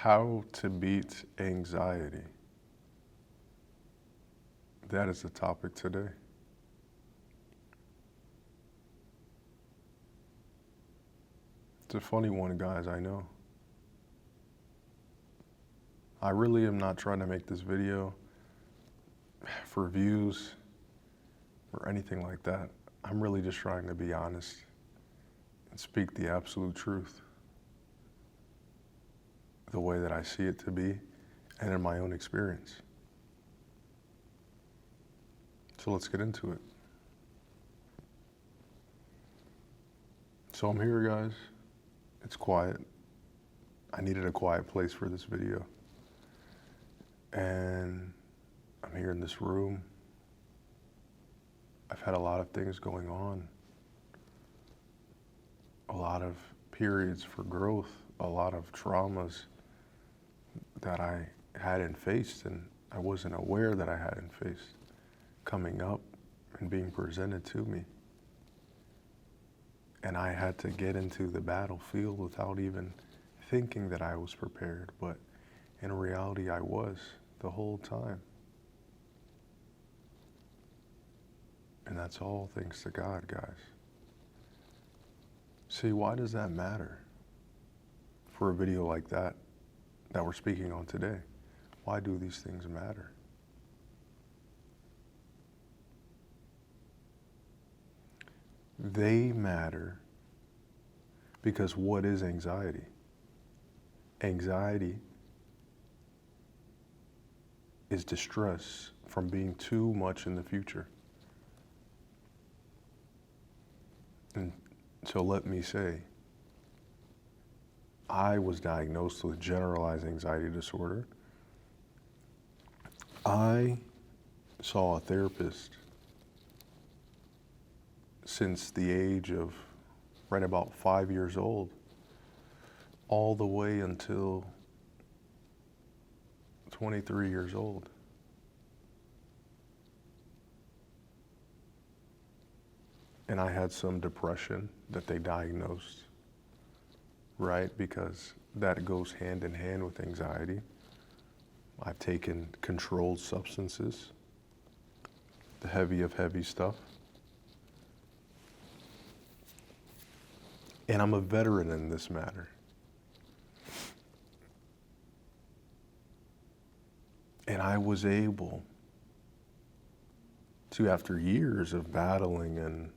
How to beat anxiety. That is the topic today. It's a funny one, guys, I know. I really am not trying to make this video for views or anything like that. I'm really just trying to be honest and speak the absolute truth, the way that I see it to be and in my own experience. So let's get into it. So I'm here, guys. It's quiet. I needed a quiet place for this video. And I'm here in this room. I've had a lot of things going on. A lot of periods for growth, a lot of traumas that I hadn't faced and I wasn't aware that I hadn't faced coming up and being presented to me. And I had to get into the battlefield without even thinking that I was prepared, but in reality I was the whole time. And that's all thanks to God, guys. See, why does that matter for a video like that we're speaking on today? Why do these things matter? They matter because what is anxiety? Anxiety is distress from being too much in the future. And so let me say, I was diagnosed with generalized anxiety disorder. I saw a therapist since the age of right about 5 years old, all the way until 23 years old. And I had some depression that they diagnosed, right? Because that goes hand in hand with anxiety. I've taken controlled substances, the heavy of heavy stuff. And I'm a veteran in this matter. And I was able to, after years of battling and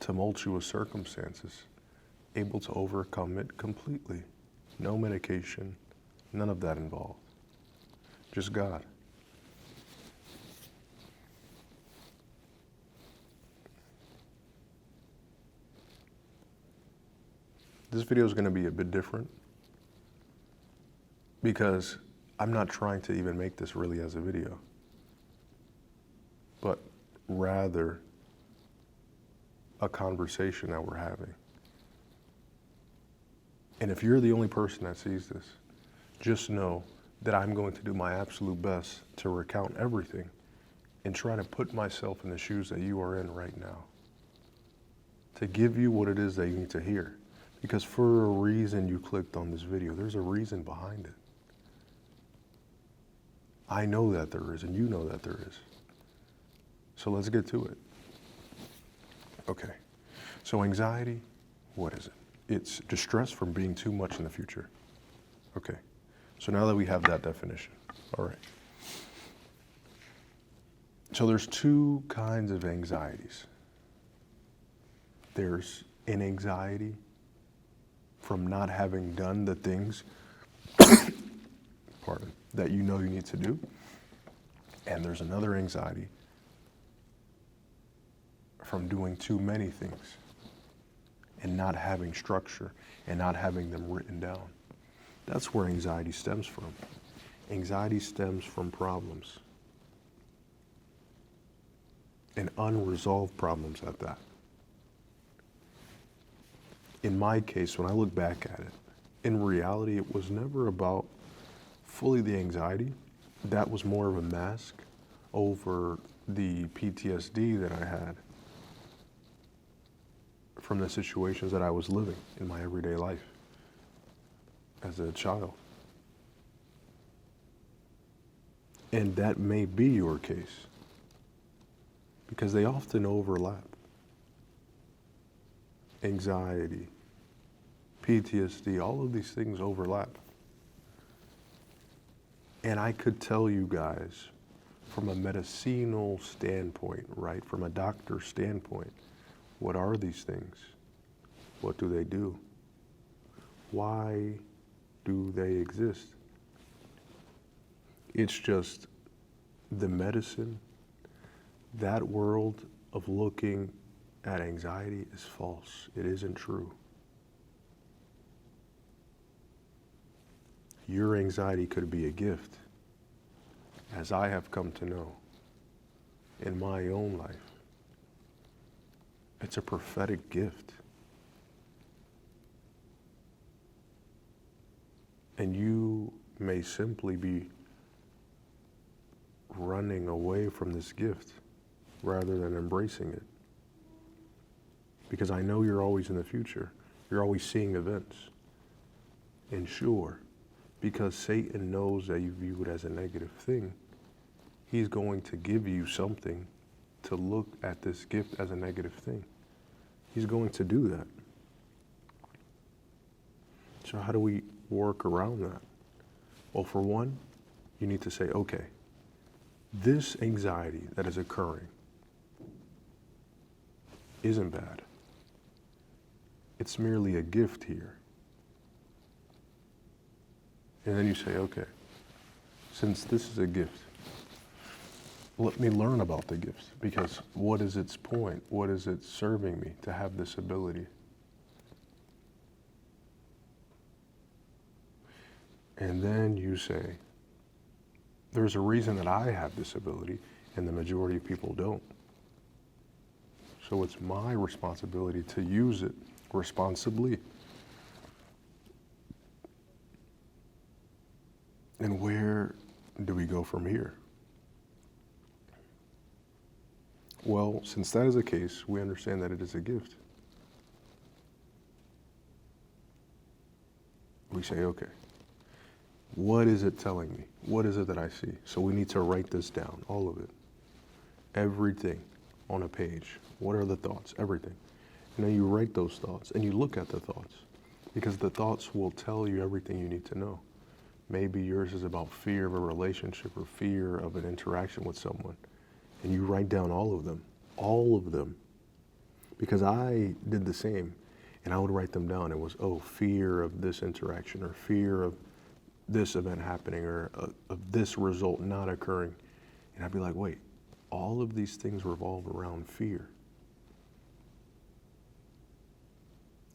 tumultuous circumstances, able to overcome it completely. No medication, none of that involved. Just God. This video is going to be a bit different because I'm not trying to even make this really as a video, but rather a conversation that we're having. And if you're the only person that sees this, just know that I'm going to do my absolute best to recount everything and try to put myself in the shoes that you are in right now, to give you what it is that you need to hear. Because for a reason you clicked on this video, there's a reason behind it. I know that there is, and you know that there is. So let's get to it. Okay, so anxiety, what is it? It's distress from being too much in the future. Okay, so now that we have that definition, all right. So there's two kinds of anxieties. There's an anxiety from not having done the things that you know you need to do. And there's another anxiety from doing too many things and not having structure and not having them written down. That's where anxiety stems from. Anxiety stems from problems, and unresolved problems at that. In my case, when I look back at it, in reality, it was never about fully the anxiety. That was more of a mask over the PTSD that I had from the situations that I was living in my everyday life as a child. And that may be your case because they often overlap. Anxiety, PTSD, all of these things overlap. And I could tell you guys from a medicinal standpoint, right? From a doctor's standpoint, what are these things? What do they do? Why do they exist? It's just the medicine, that world of looking at anxiety is false. It isn't true. Your anxiety could be a gift, as I have come to know in my own life. It's a prophetic gift. And you may simply be running away from this gift rather than embracing it. Because I know you're always in the future. You're always seeing events. And sure, because Satan knows that you view it as a negative thing, he's going to give you something to look at this gift as a negative thing. He's going to do that. So how do we work around that? Well, for one, you need to say, okay, this anxiety that is occurring isn't bad. It's merely a gift here. And then you say, okay, since this is a gift, let me learn about the gift, because what is its point? What is it serving me to have this ability? And then you say, there's a reason that I have this ability and the majority of people don't. So it's my responsibility to use it responsibly. And where do we go from here? Well, since that is the case, we understand that it is a gift. We say, okay, what is it telling me? What is it that I see? So we need to write this down, all of it. Everything on a page. What are the thoughts? Everything. And then you write those thoughts and you look at the thoughts, because the thoughts will tell you everything you need to know. Maybe yours is about fear of a relationship or fear of an interaction with someone. And you write down all of them. Because I did the same, and I would write them down. It was, oh, fear of this interaction, or fear of this event happening, or of this result not occurring. And I'd be like, wait, all of these things revolve around fear.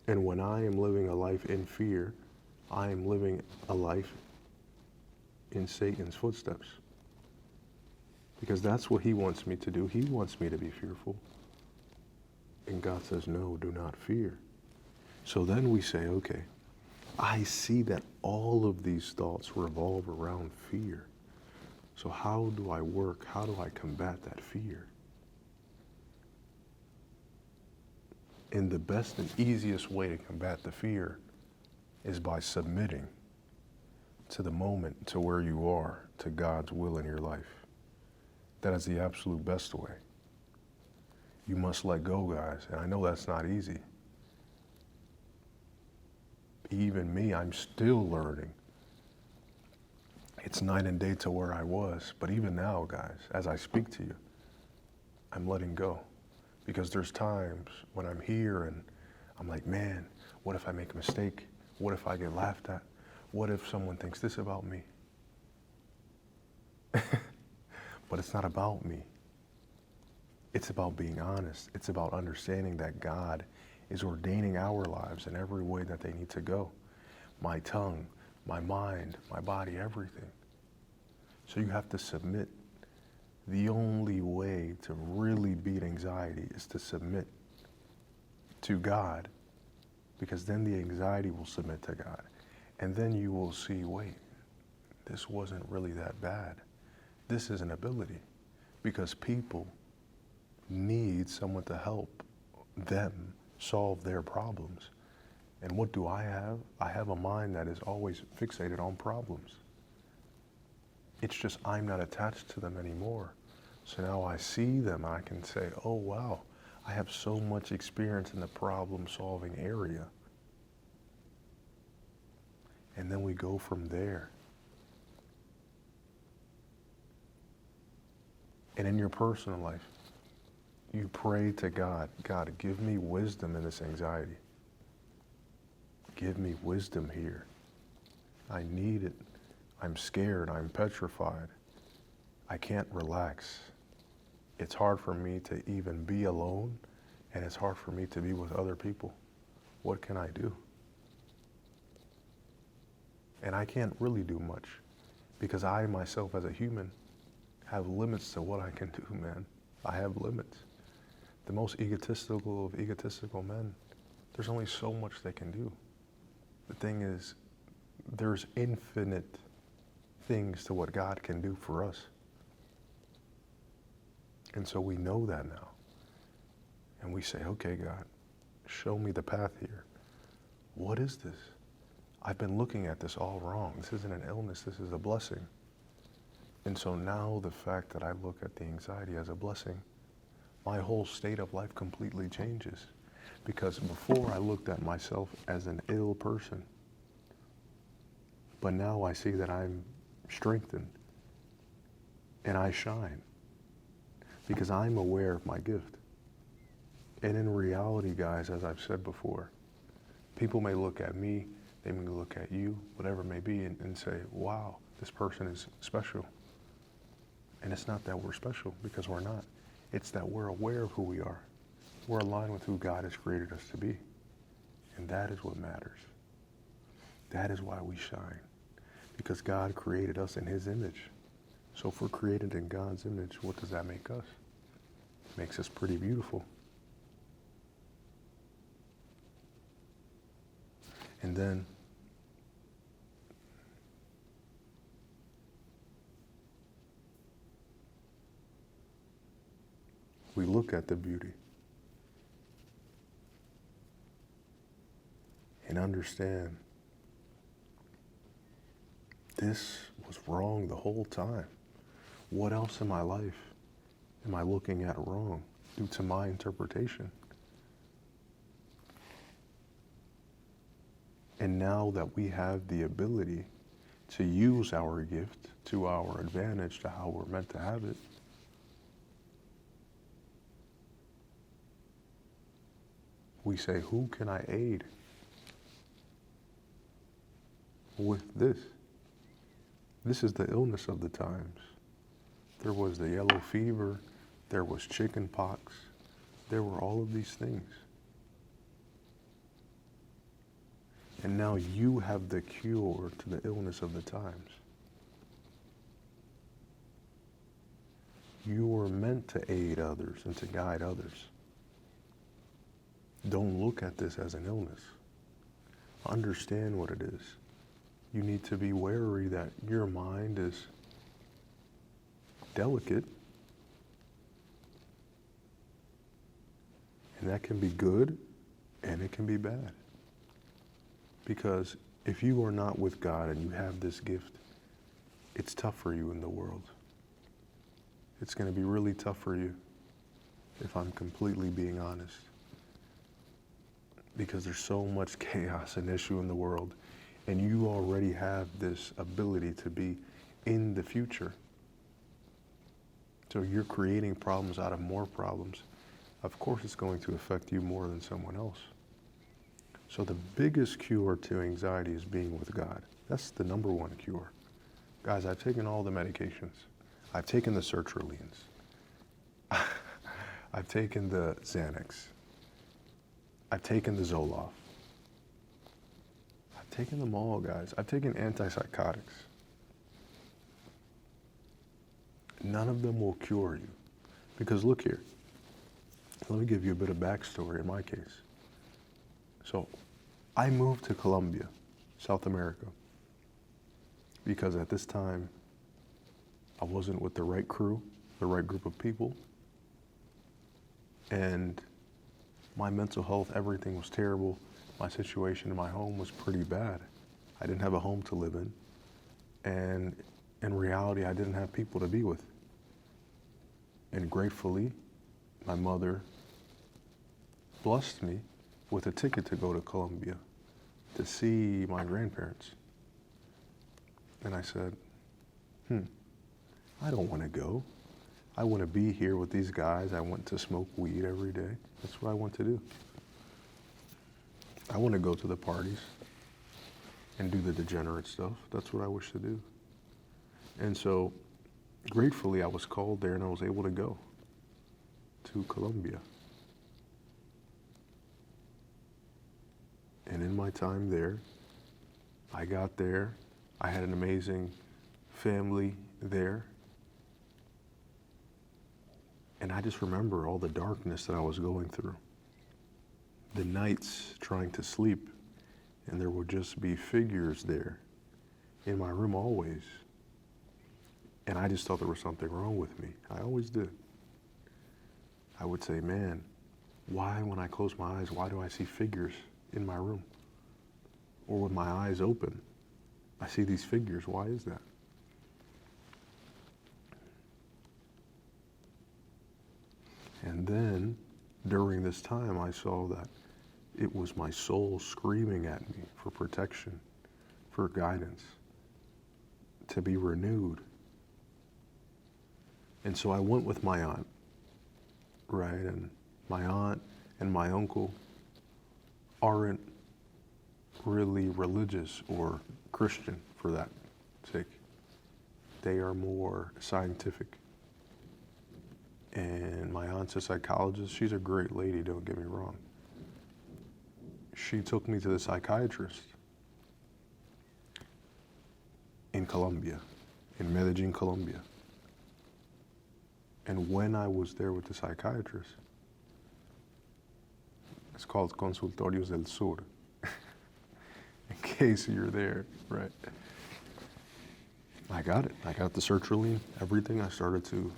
And when I am living a life in fear, I am living a life in Satan's footsteps. Because that's what he wants me to do. He wants me to be fearful. And God says, no, do not fear. So then we say, okay, I see that all of these thoughts revolve around fear. So how do I work? How do I combat that fear? And the best and easiest way to combat the fear is by submitting to the moment, to where you are, to God's will in your life. That is the absolute best way. You must let go, guys. And I know that's not easy. Even me, I'm still learning. It's night and day to where I was. But even now, guys, as I speak to you, I'm letting go. Because there's times when I'm here and I'm like, man, what if I make a mistake? What if I get laughed at? What if someone thinks this about me? But it's not about me. It's about being honest. It's about understanding that God is ordaining our lives in every way that they need to go. My tongue, my mind, my body, everything. So you have to submit. The only way to really beat anxiety is to submit to God, because then the anxiety will submit to God. And then you will see, wait, this wasn't really that bad. This is an ability, because people need someone to help them solve their problems. And what do I have? I have a mind that is always fixated on problems. It's just I'm not attached to them anymore. So now I see them and I can say, oh wow, I have so much experience in the problem solving area. And then we go from there. And in your personal life, you pray to God, God, give me wisdom in this anxiety. Give me wisdom here. I need it. I'm scared. I'm petrified. I can't relax. It's hard for me to even be alone, and it's hard for me to be with other people. What can I do? And I can't really do much because I myself as a human have limits to what I can do, man. I have limits. The most egotistical of egotistical men, there's only so much they can do. The thing is, there's infinite things to what God can do for us. And so we know that now. And we say, okay, God, show me the path here. What is this? I've been looking at this all wrong. This isn't an illness, this is a blessing. And so now the fact that I look at the anxiety as a blessing, my whole state of life completely changes. Because before I looked at myself as an ill person, but now I see that I'm strengthened and I shine because I'm aware of my gift. And in reality, guys, as I've said before, people may look at me, they may look at you, whatever it may be, and say, wow, this person is special. And it's not that we're special, because we're not. It's that we're aware of who we are. We're aligned with who God has created us to be. And that is what matters. That is why we shine. Because God created us in his image. So if we're created in God's image, what does that make us? It makes us pretty beautiful. And then we look at the beauty and understand this was wrong the whole time. What else in my life am I looking at wrong due to my interpretation? And now that we have the ability to use our gift to our advantage, to how we're meant to have it, we say, who can I aid with this? This is the illness of the times. There was the yellow fever, there was chicken pox, there were all of these things. And now you have the cure to the illness of the times. You were meant to aid others and to guide others. Don't look at this as an illness. Understand what it is. You need to be wary that your mind is delicate. And that can be good and it can be bad. Because if you are not with God and you have this gift, it's tough for you in the world. It's going to be really tough for you, if I'm completely being honest. Because there's so much chaos and issue in the world, and you already have this ability to be in the future. So you're creating problems out of more problems. Of course it's going to affect you more than someone else. So the biggest cure to anxiety is being with God. That's the number one cure. Guys, I've taken all the medications. I've taken the sertralines. I've taken the Xanax. I've taken the Zoloft. I've taken them all, guys. I've taken antipsychotics. None of them will cure you. Because look here. Let me give you a bit of backstory in my case. So I moved to Colombia, South America, because at this time I wasn't with the right crew, the right group of people, and my mental health, everything was terrible. My situation in my home was pretty bad. I didn't have a home to live in, and In reality, I didn't have people to be with. And gratefully, my mother blessed me with a ticket to go to Colombia to see my grandparents. And I said, I don't want to go. I want to be here with these guys. I want to smoke weed every day. That's what I want to do. I want to go to the parties and do the degenerate stuff. That's what I wish to do. And so, gratefully, I was called there and I was able to go to Colombia. And in my time there, I got there. I had an amazing family there. And I just remember all the darkness that I was going through. The nights trying to sleep, and there would just be figures there in my room always. And I just thought there was something wrong with me. I always did. I would say, man, why when I close my eyes, why do I see figures in my room? Or with my eyes open, I see these figures. Why is that? And then, during this time, I saw that it was my soul screaming at me for protection, for guidance, to be renewed. And so I went with my aunt, right? And my aunt and my uncle aren't really religious or Christian for that sake. They are more scientific. And my aunt's a psychologist. She's a great lady, don't get me wrong. She took me to the psychiatrist in Colombia, in Medellin, Colombia. And when I was there with the psychiatrist, it's called Consultorios del Sur, in case you're there, right? I got it. I got the sertraline, everything. I started to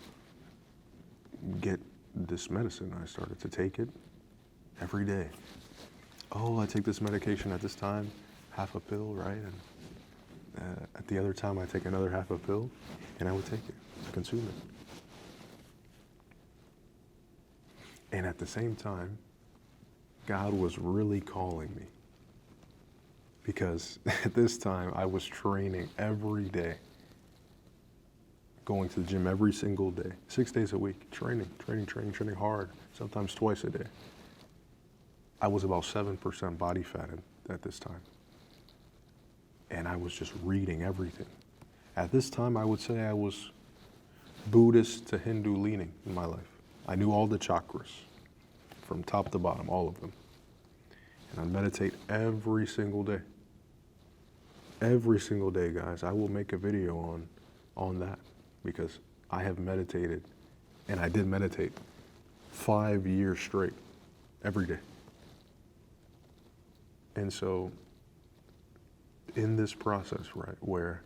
get this medicine. I started to take it every day. Oh, I take this medication at this time, half a pill, right? And at the other time, I take another half a pill, and I would take it, consume it. And at the same time, God was really calling me. Because at this time, I was training every day. Going to the gym every single day, 6 days a week, training hard, sometimes twice a day. I was about 7% body fat at this time. And I was just reading everything. At this time, I would say I was Buddhist to Hindu leaning in my life. I knew all the chakras, from top to bottom, all of them. And I meditate every single day. Every single day, guys. I will make a video on that because I have meditated, and I did meditate 5 years straight, every day. And so, in this process, right, where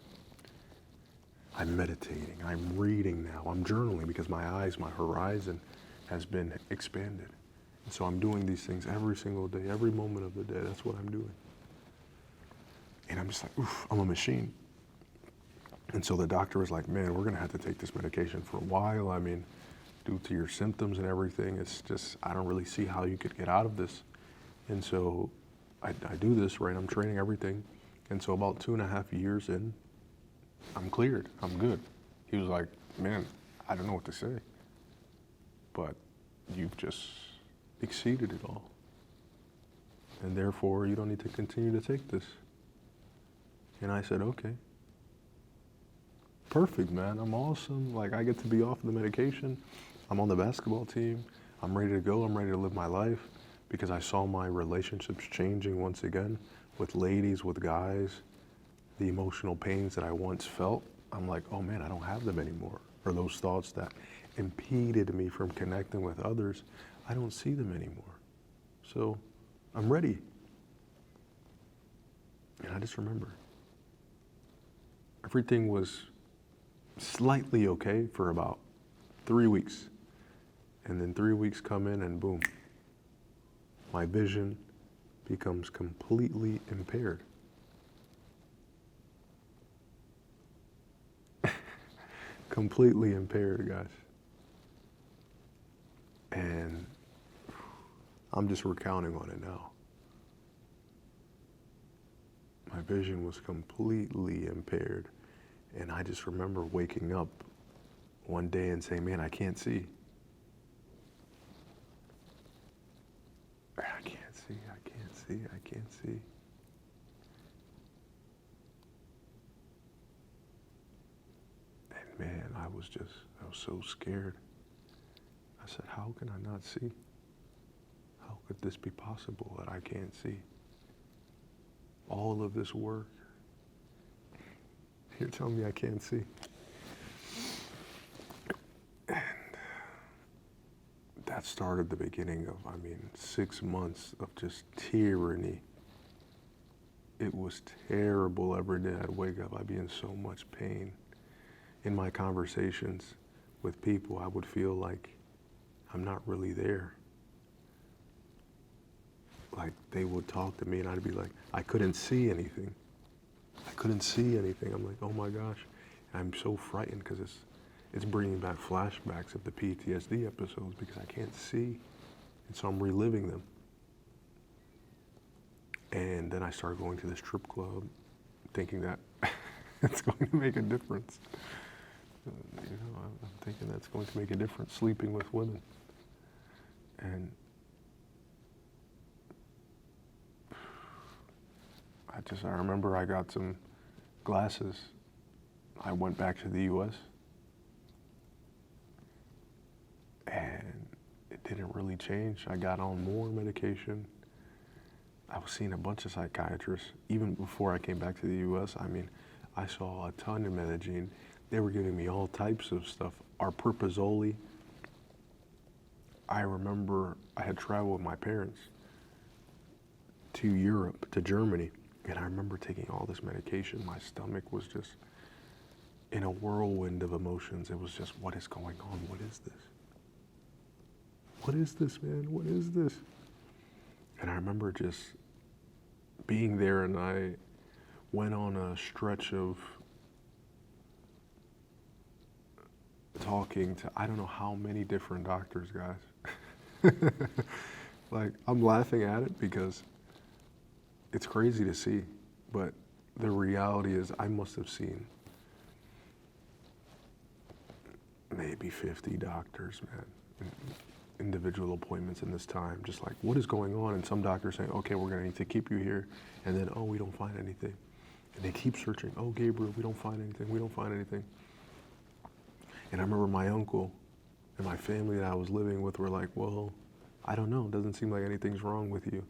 I'm meditating, I'm reading now, I'm journaling because my horizon has been expanded. And so I'm doing these things every single day, every moment of the day. That's what I'm doing. And I'm just like, oof, I'm a machine. And so the doctor was like, man, we're going to have to take this medication for a while. I mean, due to your symptoms and everything, it's just, I don't really see how you could get out of this. And so I do this, right? I'm training everything. And so about 2.5 years in, I'm cleared. I'm good. He was like, man, I don't know what to say, but you've just exceeded it all. And therefore, you don't need to continue to take this. And I said, okay. Perfect, man. I'm awesome. Like, I get to be off the medication. I'm on the basketball team. I'm ready to go. I'm ready to live my life because I saw my relationships changing once again with ladies, with guys. The emotional pains that I once felt, I'm like, oh man, I don't have them anymore. Or those thoughts that impeded me from connecting with others, I don't see them anymore. So I'm ready. And I just remember everything was slightly okay for about 3 weeks. And then 3 weeks come in and boom, my vision becomes completely impaired. completely impaired, guys. And I'm just recounting on it now. My vision was completely impaired. And I just remember waking up one day and saying, man, I can't see. I can't see, I can't see, I can't see. And man, I was so scared. I said, how can I not see? How could this be possible that I can't see? All of this work. You're telling me I can't see. And that started the beginning of, 6 months of just tyranny. It was terrible. Every day I'd wake up, I'd be in so much pain. In my conversations with people, I would feel like I'm not really there. Like they would talk to me and I'd be like, I couldn't see anything. I couldn't see anything. I'm like, oh my gosh. And I'm so frightened because it's bringing back flashbacks of the PTSD episodes because I can't see. And so I'm reliving them. And then I started going to this strip club thinking that it's going to make a difference. I'm thinking that's going to make a difference, sleeping with women. And I remember I got some glasses. I went back to the US and it didn't really change. I got on more medication. I was seeing a bunch of psychiatrists. Even before I came back to the US, I saw a ton of Medellin. They were giving me all types of stuff. Arpurpazole. I remember I had traveled with my parents to Europe, to Germany, and I remember taking all this medication. My stomach was just in a whirlwind of emotions. It was just, what is going on? What is this? What is this, man? What is this? And I remember just being there, and I went on a stretch of talking to I don't know how many different doctors, guys. Like, I'm laughing at it because it's crazy to see, but the reality is I must have seen maybe 50 doctors, man, individual appointments in this time, just like, what is going on? And some doctors saying, okay, we're gonna need to keep you here. And then, oh, we don't find anything. And they keep searching. Oh, Gabriel, we don't find anything. We don't find anything. And I remember my uncle and my family that I was living with were like, well, I don't know. It doesn't seem like anything's wrong with you.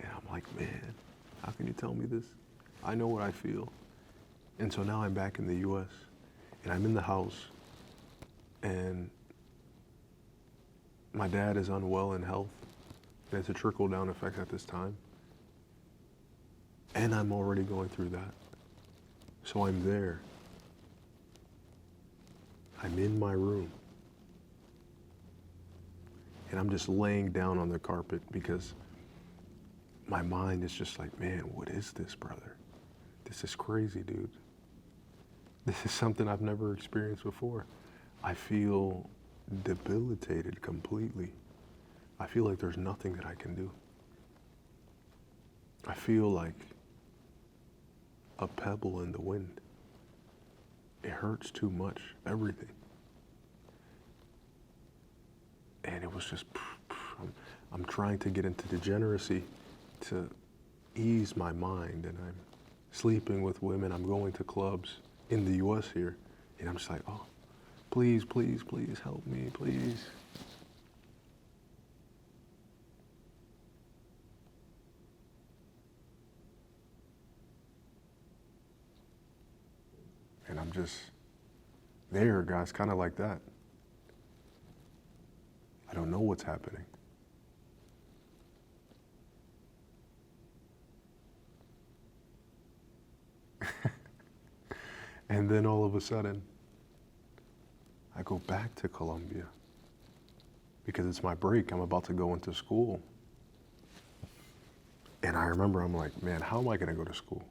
And I'm like, man, how can you tell me this? I know what I feel. And so now I'm back in the US and I'm in the house and my dad is unwell in health. There's a trickle-down effect at this time. And I'm already going through that. So I'm there. I'm in my room. And I'm just laying down on the carpet because my mind is just like, man, what is this, brother? This is crazy, dude. This is something I've never experienced before. I feel debilitated completely. I feel like there's nothing that I can do. I feel like a pebble in the wind. It hurts too much, everything. And it was just, I'm trying to get into degeneracy to ease my mind, and I'm sleeping with women, I'm going to clubs in the US here, and I'm just like, oh, please, please, please help me, please. And I'm just there, guys, kind of like that. I don't know what's happening. And then all of a sudden, I go back to Colombia because it's my break. I'm about to go into school. And I remember I'm like, man, how am I going to go to school?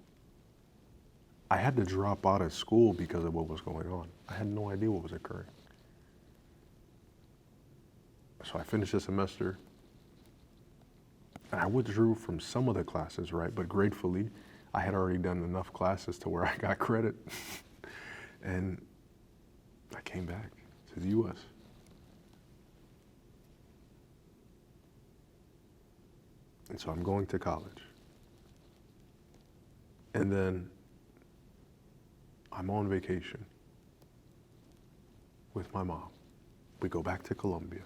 I had to drop out of school because of what was going on. I had no idea what was occurring. So I finished the semester, and I withdrew from some of the classes, right? But gratefully, I had already done enough classes to where I got credit. And I came back to the U.S. And so I'm going to college. And then I'm on vacation with my mom. We go back to Colombia.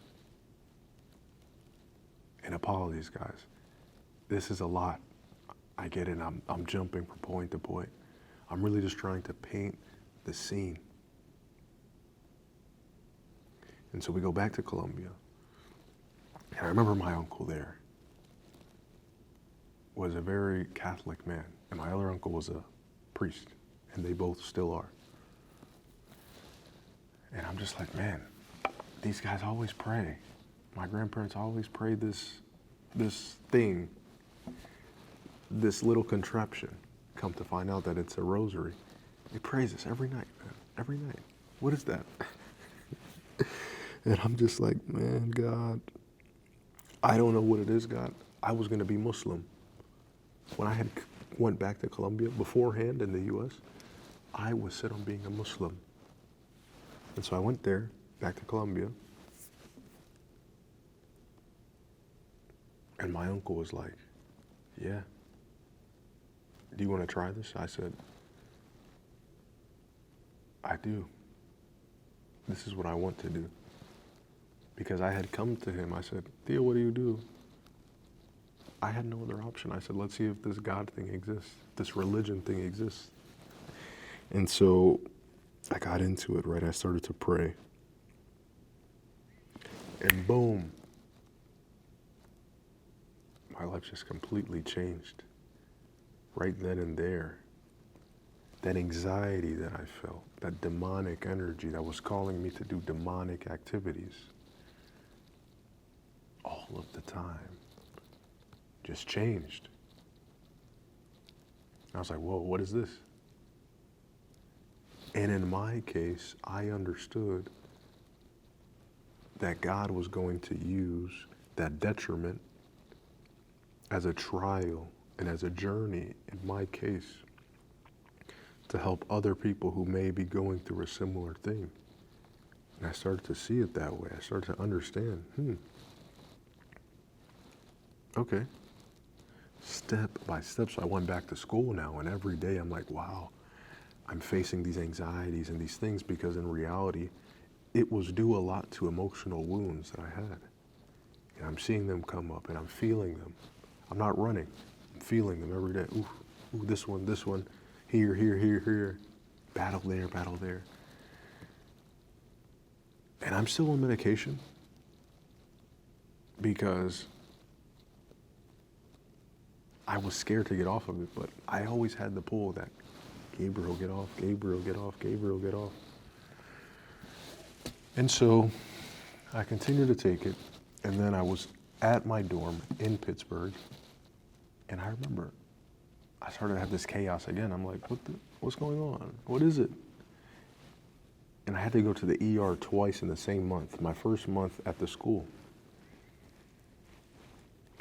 And apologies, guys. This is a lot. I get it. I'm jumping from point to point. I'm really just trying to paint the scene. And so we go back to Colombia. And I remember my uncle there was a very Catholic man. And my other uncle was a priest. And they both still are. And I'm just like, man, these guys always pray. My grandparents always prayed this thing, this little contraption. Come to find out that it's a rosary. They praise this every night, man. Every night. What is that? And I'm just like, man, God, I don't know what it is, God. I was going to be Muslim. When I had went back to Colombia beforehand in the U.S., I was set on being a Muslim. And so I went there, back to Colombia. And my uncle was like, yeah. Do you want to try this? I said, I do. This is what I want to do. Because I had come to him, I said, Theo, what do you do? I had no other option. I said, let's see if this God thing exists, this religion thing exists. And so I got into it, right? I started to pray. And boom, my life just completely changed. Right then and there. That anxiety that I felt, that demonic energy that was calling me to do demonic activities all of the time just changed. I was like, whoa, what is this? And in my case, I understood that God was going to use that detriment as a trial and as a journey, in my case, to help other people who may be going through a similar thing. And I started to see it that way. I started to understand, okay, step by step. So I went back to school now, and every day I'm like, wow, I'm facing these anxieties and these things because in reality, it was due a lot to emotional wounds that I had. And I'm seeing them come up and I'm feeling them. I'm not running, I'm feeling them every day. Ooh, this one, here, battle there. And I'm still on medication because I was scared to get off of it, but I always had the pull that Gabriel, get off, Gabriel, get off, Gabriel, get off. And so I continued to take it, and then I was at my dorm in Pittsburgh, and I remember I started to have this chaos again. I'm like, what's going on? What is it? And I had to go to the ER twice in the same month, my first month at the school.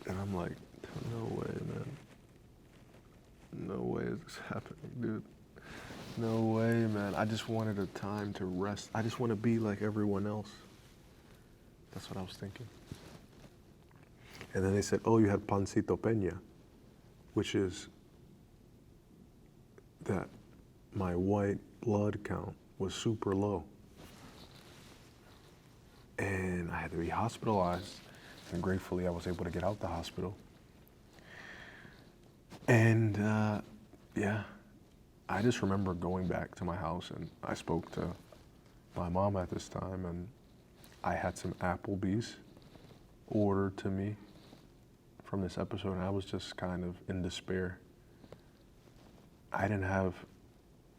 And I'm like, no way, man. No way is this happening, dude. No way, man. I just wanted a time to rest. I just want to be like everyone else. That's what I was thinking. And then they said, oh, you had pancito peña, which is that my white blood count was super low. And I had to be hospitalized. And gratefully, I was able to get out the hospital. And yeah, I just remember going back to my house, and I spoke to my mom at this time, and I had some Applebee's ordered to me from this episode, and I was just kind of in despair. I didn't have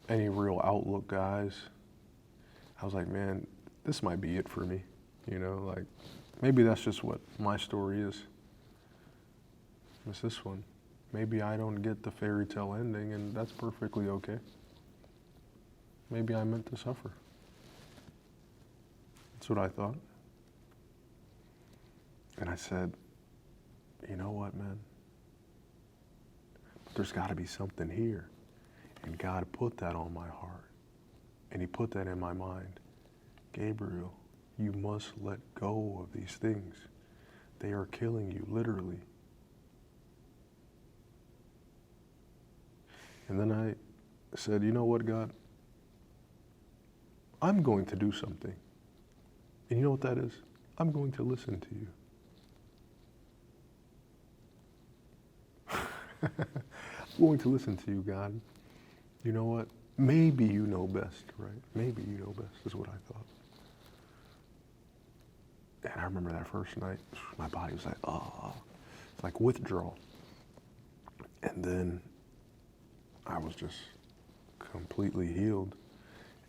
any real outlook, guys. I was like, man, this might be it for me. You know, like, maybe that's just what my story is. It's this one. Maybe I don't get the fairy tale ending, and that's perfectly okay. maybe I'm meant to suffer. That's what I thought. And I said, you know what, man? There's got to be something here. And God put that on my heart. And he put that in my mind. Gabriel, you must let go of these things. They are killing you, literally. And then I said, you know what, God? I'm going to do something. And you know what that is? I'm going to listen to you. I'm going to listen to you, God. You know what? Maybe you know best, right? Maybe you know best is what I thought. And I remember that first night, my body was like, it's like withdrawal. And then I was just completely healed.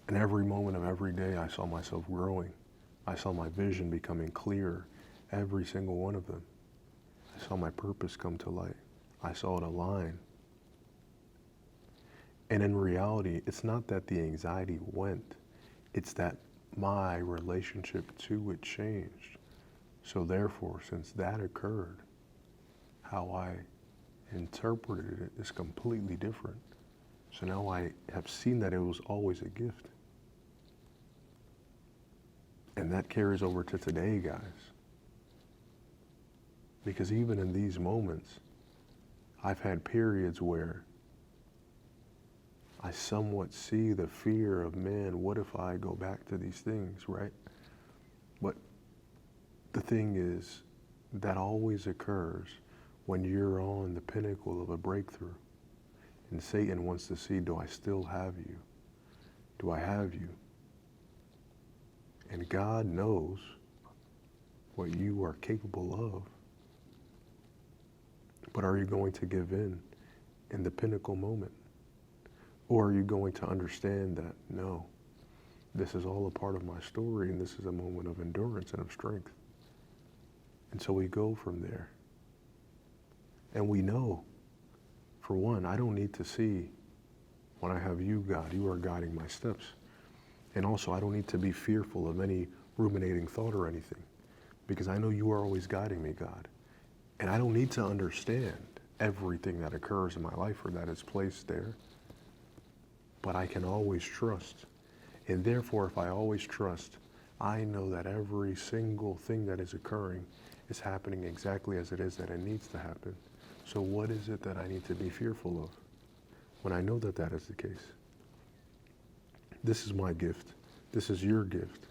And every moment of every day, I saw myself growing. I saw my vision becoming clearer, every single one of them. I saw my purpose come to light. I saw it align. And in reality, it's not that the anxiety went, it's that my relationship to it changed. So therefore, since that occurred, how I interpreted it is completely different. So now I have seen that it was always a gift. And that carries over to today, guys. Because even in these moments, I've had periods where I somewhat see the fear of, man, what if I go back to these things, right? But the thing is, that always occurs when you're on the pinnacle of a breakthrough. And Satan wants to see, do I still have you? Do I have you? And God knows what you are capable of. But are you going to give in the pinnacle moment? Or are you going to understand that, no, this is all a part of my story and this is a moment of endurance and of strength. And so we go from there. And we know, for one, I don't need to see when I have you, God. You are guiding my steps. And also, I don't need to be fearful of any ruminating thought or anything, because I know you are always guiding me, God. And I don't need to understand everything that occurs in my life or that is placed there, but I can always trust. And therefore, if I always trust, I know that every single thing that is occurring is happening exactly as it is that it needs to happen. So what is it that I need to be fearful of when I know that that is the case? This is my gift. This is your gift.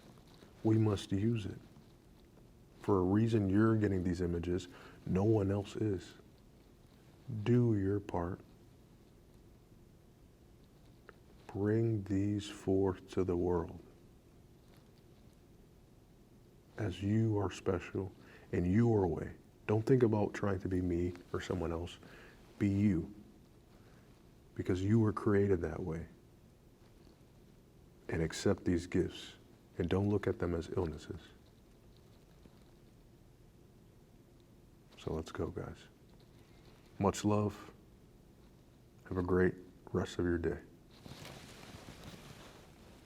We must use it. For a reason you're getting these images, no one else is. Do your part. Bring these forth to the world as you are special in your way. Don't think about trying to be me or someone else. Be you. Because you were created that way. And accept these gifts. And don't look at them as illnesses. So let's go, guys. Much love. Have a great rest of your day.